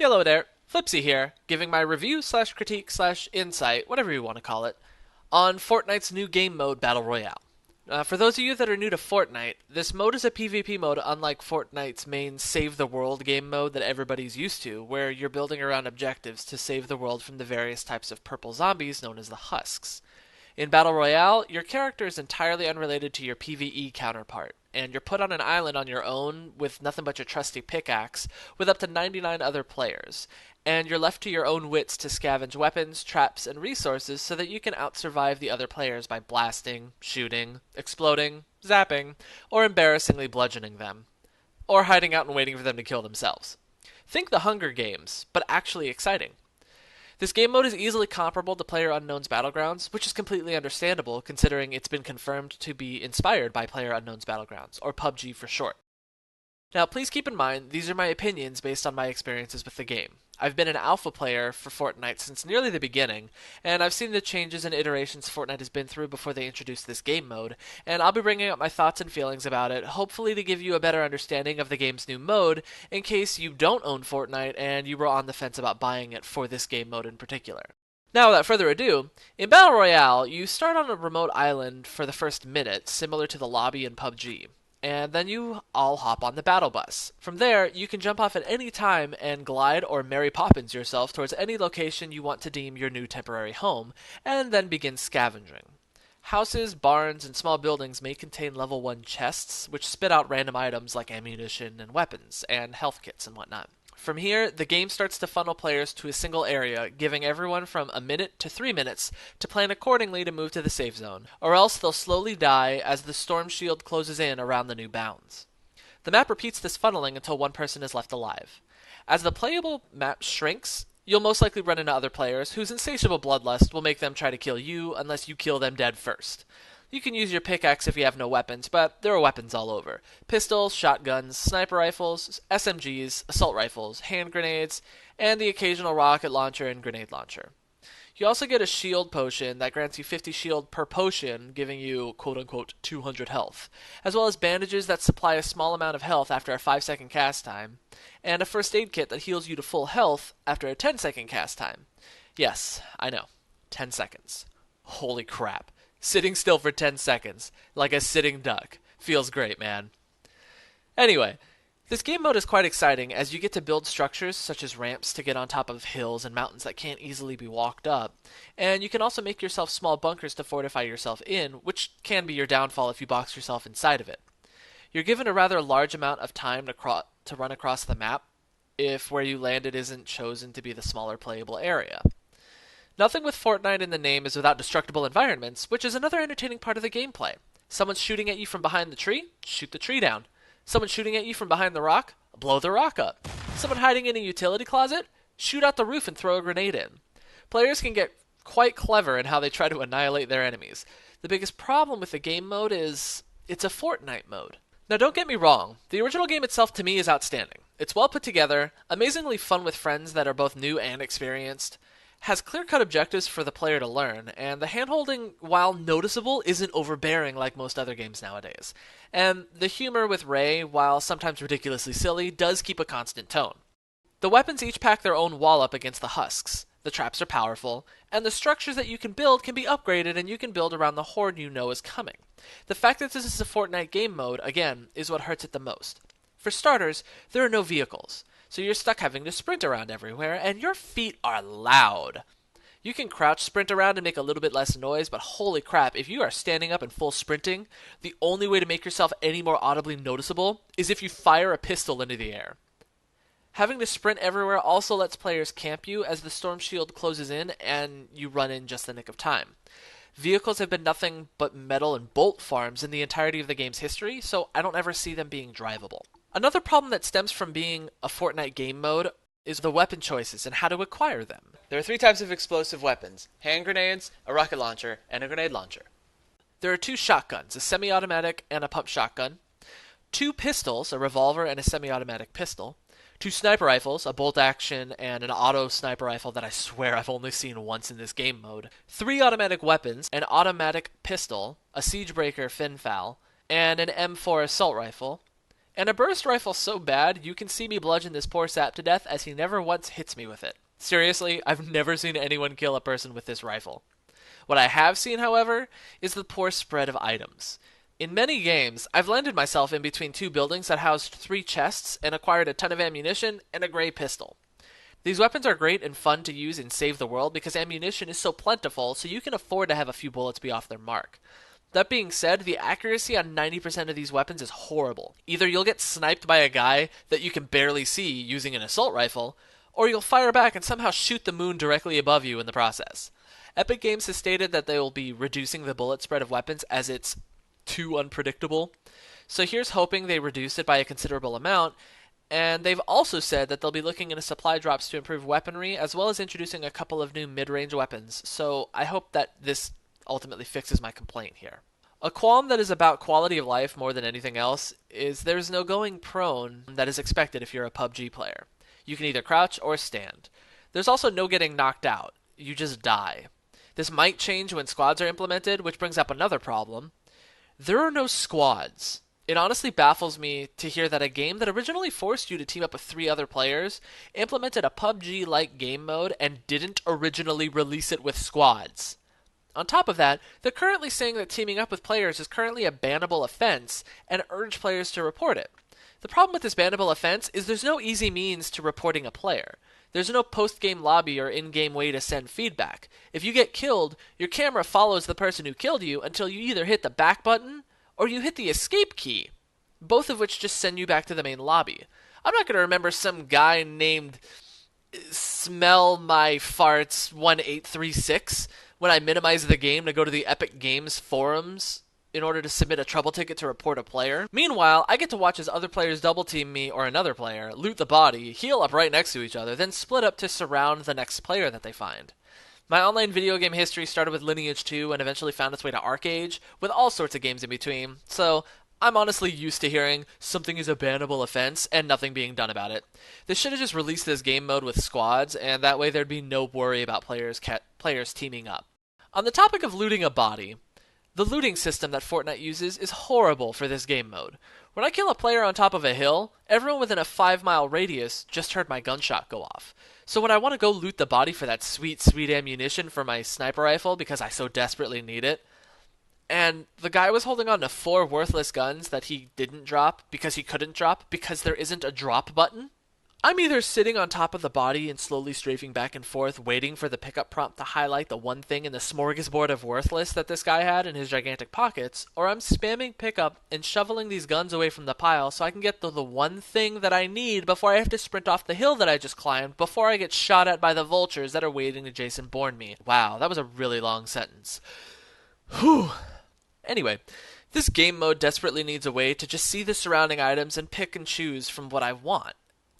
Hello there, Flipsy here, giving my review slash critique slash insight, whatever you want to call it, on Fortnite's new game mode, Battle Royale. For those of you that are new to Fortnite, this mode is a PvP mode unlike Fortnite's main Save the World game mode that everybody's used to, where you're building around objectives to save the world from the various types of purple zombies known as the Husks. In Battle Royale, your character is entirely unrelated to your PvE counterpart, and you're put on an island on your own with nothing but your trusty pickaxe with up to 99 other players, and you're left to your own wits to scavenge weapons, traps, and resources so that you can outsurvive the other players by blasting, shooting, exploding, zapping, or embarrassingly bludgeoning them, or hiding out and waiting for them to kill themselves. Think the Hunger Games, but actually exciting. This game mode is easily comparable to PlayerUnknown's Battlegrounds, which is completely understandable considering it's been confirmed to be inspired by PlayerUnknown's Battlegrounds, or PUBG for short. Now, please keep in mind, these are my opinions based on my experiences with the game. I've been an alpha player for Fortnite since nearly the beginning, and I've seen the changes and iterations Fortnite has been through before they introduced this game mode, and I'll be bringing up my thoughts and feelings about it, hopefully to give you a better understanding of the game's new mode, in case you don't own Fortnite and you were on the fence about buying it for this game mode in particular. Now, without further ado, in Battle Royale, you start on a remote island for the first minute, similar to the lobby in PUBG. And then you all hop on the battle bus. From there, you can jump off at any time and glide or Mary Poppins yourself towards any location you want to deem your new temporary home, and then begin scavenging. Houses, barns, and small buildings may contain level 1 chests, which spit out random items like ammunition and weapons, and health kits and whatnot. From here, the game starts to funnel players to a single area, giving everyone from a minute to 3 minutes to plan accordingly to move to the safe zone, or else they'll slowly die as the storm shield closes in around the new bounds. The map repeats this funneling until one person is left alive. As the playable map shrinks, you'll most likely run into other players whose insatiable bloodlust will make them try to kill you unless you kill them dead first. You can use your pickaxe if you have no weapons, but there are weapons all over. Pistols, shotguns, sniper rifles, SMGs, assault rifles, hand grenades, and the occasional rocket launcher and grenade launcher. You also get a shield potion that grants you 50 shield per potion, giving you quote-unquote 200 health, as well as bandages that supply a small amount of health after a 5-second cast time, and a first aid kit that heals you to full health after a 10-second cast time. Yes, I know, 10 seconds. Holy crap. Sitting still for 10 seconds, like a sitting duck. Feels great, man. Anyway, this game mode is quite exciting as you get to build structures such as ramps to get on top of hills and mountains that can't easily be walked up, and you can also make yourself small bunkers to fortify yourself in, which can be your downfall if you box yourself inside of it. You're given a rather large amount of time to run across the map, if where you landed isn't chosen to be the smaller playable area. Nothing with Fortnite in the name is without destructible environments, which is another entertaining part of the gameplay. Someone's shooting at you from behind the tree? Shoot the tree down. Someone shooting at you from behind the rock? Blow the rock up. Someone hiding in a utility closet? Shoot out the roof and throw a grenade in. Players can get quite clever in how they try to annihilate their enemies. The biggest problem with the game mode is it's a Fortnite mode. Now don't get me wrong, the original game itself to me is outstanding. It's well put together, amazingly fun with friends that are both new and experienced, has clear-cut objectives for the player to learn, and the handholding, while noticeable, isn't overbearing like most other games nowadays. And the humor with Ray, while sometimes ridiculously silly, does keep a constant tone. The weapons each pack their own wall up against the Husks, the traps are powerful, and the structures that you can build can be upgraded and you can build around the horde you know is coming. The fact that this is a Fortnite game mode, again, is what hurts it the most. For starters, there are no vehicles, so you're stuck having to sprint around everywhere, and your feet are loud. You can crouch sprint around and make a little bit less noise, but holy crap, if you are standing up and full sprinting, the only way to make yourself any more audibly noticeable is if you fire a pistol into the air. Having to sprint everywhere also lets players camp you as the storm shield closes in and you run in just the nick of time. Vehicles have been nothing but metal and bolt farms in the entirety of the game's history, so I don't ever see them being drivable. Another problem that stems from being a Fortnite game mode is the weapon choices and how to acquire them. There are 3 types of explosive weapons: hand grenades, a rocket launcher, and a grenade launcher. There are 2 shotguns, a semi-automatic and a pump shotgun, 2 pistols, a revolver and a semi-automatic pistol, 2 sniper rifles, a bolt action and an auto sniper rifle that I swear I've only seen once in this game mode, 3 automatic weapons, an automatic pistol, a siegebreaker fin foul, and an M4 assault rifle, And a burst rifle so bad, you can see me bludgeon this poor sap to death as he never once hits me with it. Seriously, I've never seen anyone kill a person with this rifle. What I have seen, however, is the poor spread of items. In many games, I've landed myself in between two buildings that housed 3 chests and acquired a ton of ammunition and a gray pistol. These weapons are great and fun to use in Save the World because ammunition is so plentiful, so you can afford to have a few bullets be off their mark. That being said, the accuracy on 90% of these weapons is horrible. Either you'll get sniped by a guy that you can barely see using an assault rifle, or you'll fire back and somehow shoot the moon directly above you in the process. Epic Games has stated that they will be reducing the bullet spread of weapons as it's too unpredictable. So here's hoping they reduce it by a considerable amount, and they've also said that they'll be looking into supply drops to improve weaponry, as well as introducing a couple of new mid-range weapons. So I hope that this ultimately fixes my complaint here. A qualm that is about quality of life more than anything else is there's no going prone that is expected if you're a PUBG player. You can either crouch or stand. There's also no getting knocked out. You just die. This might change when squads are implemented, which brings up another problem. There are no squads. It honestly baffles me to hear that a game that originally forced you to team up with 3 other players implemented a PUBG-like game mode and didn't originally release it with squads. On top of that, they're currently saying that teaming up with players is currently a bannable offense and urge players to report it. The problem with this bannable offense is there's no easy means to reporting a player. There's no post-game lobby or in-game way to send feedback. If you get killed, your camera follows the person who killed you until you either hit the back button or you hit the escape key, both of which just send you back to the main lobby. I'm not going to remember some guy named Smell My Farts 1836 when I minimize the game to go to the Epic Games forums in order to submit a trouble ticket to report a player. Meanwhile, I get to watch as other players double team me or another player, loot the body, heal up right next to each other, then split up to surround the next player that they find. My online video game history started with Lineage 2 and eventually found its way to ArcAge, with all sorts of games in between, so I'm honestly used to hearing something is a bannable offense and nothing being done about it. They should have just released this game mode with squads, and that way there'd be no worry about players teaming up. On the topic of looting a body, the looting system that Fortnite uses is horrible for this game mode. When I kill a player on top of a hill, everyone within a 5-mile radius just heard my gunshot go off. So when I want to go loot the body for that sweet, sweet ammunition for my sniper rifle because I so desperately need it, and the guy was holding on to 4 worthless guns that he didn't drop because he couldn't drop because there isn't a drop button, I'm either sitting on top of the body and slowly strafing back and forth, waiting for the pickup prompt to highlight the one thing in the smorgasbord of worthless that this guy had in his gigantic pockets, or I'm spamming pickup and shoveling these guns away from the pile so I can get to the one thing that I need before I have to sprint off the hill that I just climbed before I get shot at by the vultures that are waiting to Jason Bourne me. Wow, that was a really long sentence. Whew. Anyway, this game mode desperately needs a way to just see the surrounding items and pick and choose from what I want.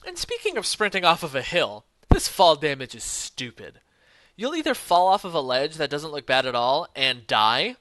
And speaking of sprinting off of a hill, this fall damage is stupid. You'll either fall off of a ledge that doesn't look bad at all and die,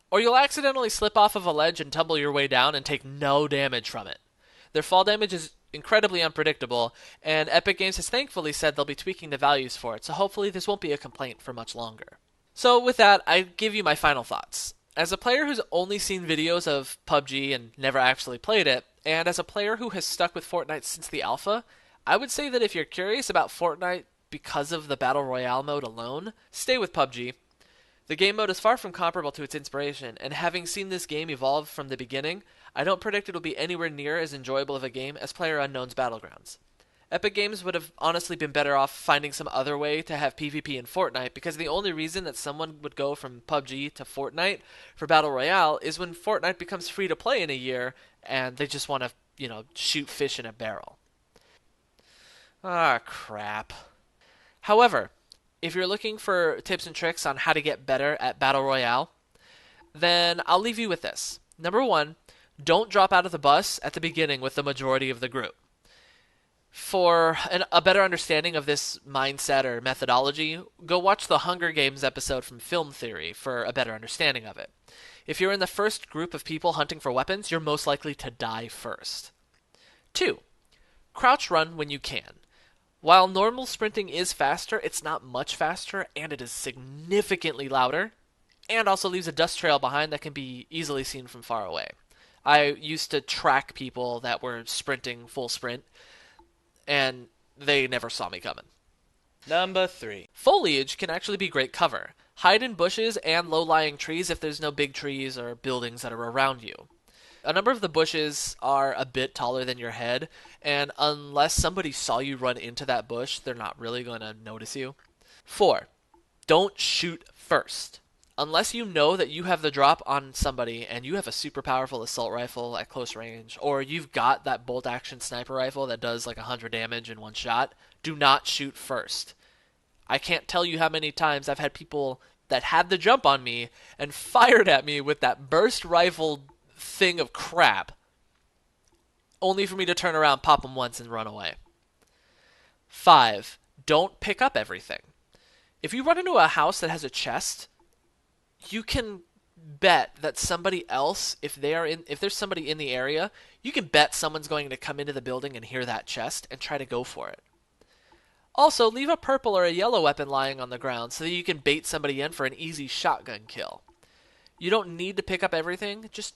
or you'll accidentally slip off of a ledge and tumble your way down and take no damage from it. Their fall damage is incredibly unpredictable, and Epic Games has thankfully said they'll be tweaking the values for it, so hopefully this won't be a complaint for much longer. So with that, I give you my final thoughts. As a player who's only seen videos of PUBG and never actually played it, and as a player who has stuck with Fortnite since the alpha, I would say that if you're curious about Fortnite because of the Battle Royale mode alone, stay with PUBG. The game mode is far from comparable to its inspiration, and having seen this game evolve from the beginning, I don't predict it'll be anywhere near as enjoyable of a game as PlayerUnknown's Battlegrounds. Epic Games would have honestly been better off finding some other way to have PvP in Fortnite, because the only reason that someone would go from PUBG to Fortnite for Battle Royale is when Fortnite becomes free to play in a year, and they just want to, shoot fish in a barrel. Ah, crap. However, if you're looking for tips and tricks on how to get better at Battle Royale, then I'll leave you with this. Number 1, don't drop out of the bus at the beginning with the majority of the group. For a better understanding of this mindset or methodology, go watch the Hunger Games episode from Film Theory for a better understanding of it. If you're in the first group of people hunting for weapons, you're most likely to die first. 2, crouch run when you can. While normal sprinting is faster, it's not much faster, and it is significantly louder, and also leaves a dust trail behind that can be easily seen from far away. I used to track people that were sprinting full sprint, and they never saw me coming. Number 3. Foliage can actually be great cover. Hide in bushes and low-lying trees if there's no big trees or buildings that are around you. A number of the bushes are a bit taller than your head, and unless somebody saw you run into that bush, they're not really going to notice you. 4. Don't shoot first. Unless you know that you have the drop on somebody and you have a super powerful assault rifle at close range, or you've got that bolt action sniper rifle that does like 100 damage in one shot, do not shoot first. I can't tell you how many times I've had people that had the jump on me and fired at me with that burst rifle thing of crap, only for me to turn around, pop them once, and run away. 5. Don't pick up everything. If you run into a house that has a chest, you can bet that somebody else, if there's somebody in the area, you can bet someone's going to come into the building and hear that chest and try to go for it. Also, leave a purple or a yellow weapon lying on the ground so that you can bait somebody in for an easy shotgun kill. You don't need to pick up everything, just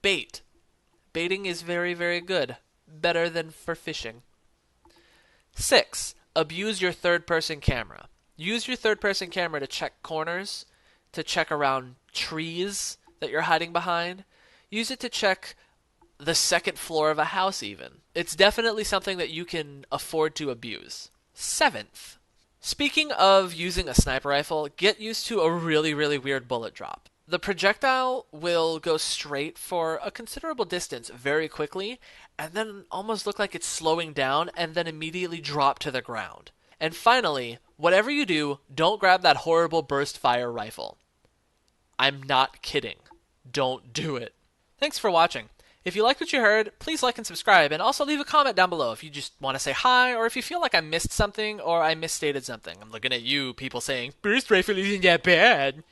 bait. Baiting is very, very good. Better than for fishing. 6. Abuse your third-person camera. Use your third-person camera to check corners, to check around trees that you're hiding behind. Use it to check the second floor of a house even. It's definitely something that you can afford to abuse. 7th. Speaking of using a sniper rifle, get used to a really, really weird bullet drop. The projectile will go straight for a considerable distance very quickly, and then almost look like it's slowing down, and then immediately drop to the ground. And finally, whatever you do, don't grab that horrible burst fire rifle. I'm not kidding. Don't do it. Thanks for watching. If you liked what you heard, please like and subscribe, and also leave a comment down below if you just want to say hi, or if you feel like I missed something or I misstated something. I'm looking at you, people saying, burst rifle isn't that bad.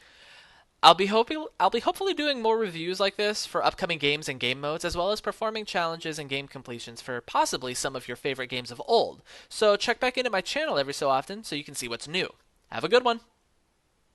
I'll be hopefully doing more reviews like this for upcoming games and game modes, as well as performing challenges and game completions for possibly some of your favorite games of old. So check back into my channel every so often so you can see what's new. Have a good one.